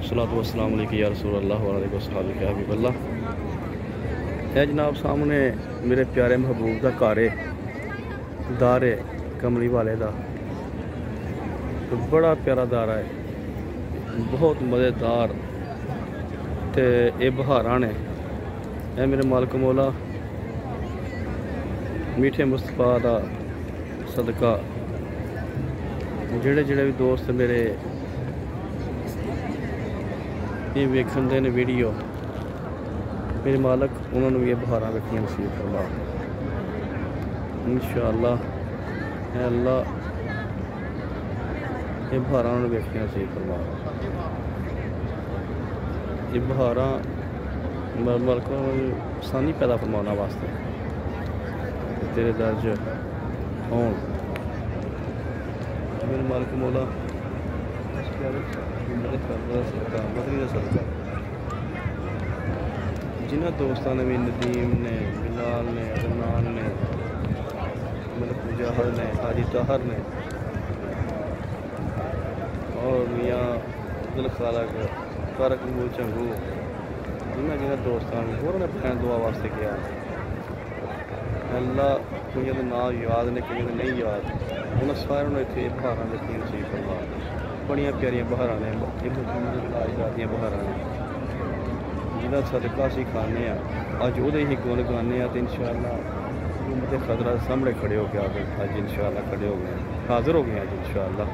والصلاۃ والسلام علیکم یا رسول اللہ علیہ وسلم یا حبیب اللہ۔ ہے جناب سامنے میرے پیارے محبوب دا گھر ہے، دار ہے کملی والے دا، تو بڑا پیارا دار ہے، بہت مزیدار تے اے بہاراں نے۔ اے میرے مالک مولا میٹھے مصطفیٰ دا صدقہ جڑے بھی دوست میرے یہ ویکھن دے نے ویڈیو، میرے مالک انہوں نے بھی یہ بہاراں ویکھنیاں نصیب فرما انشاءاللہ۔ اے اللہ یہ بہاراں انہوں نے ویکھنیاں نصیب فرما۔ یہ بہاراں مالک آسانی پیدا فرمانا واسطے تیرے درج ہون میرے مالک مولا مدنی کا صدقہ جنہ دوستان نے بھی ندیم نے، بلال نے، عدنان نے، ملک مجاہد نے، حاجی طاہر نے اور میاں عبدالخالق طارق انگول چنگو، جنہ دوستان نے بہن دعا واسطے کیا۔ اللہ کئی نام یاد نے، کئی نہیں یاد، انہوں سارے اتنے بہاراں دیکھیاں نصیب فرما۔ بڑیاں پیاریاں بہاراں نے، دیا بہاراں نے جنہ صدقہ اسی کھانے ہیں، اج وہ ہی گن گانے ہیں، تو انشاءاللہ حکومت خضرہ سامنے کھڑے ہو کے آ گئے، اج انشاءاللہ کھڑے ہو گئے، حاضر ہو گئے اج انشاءاللہ۔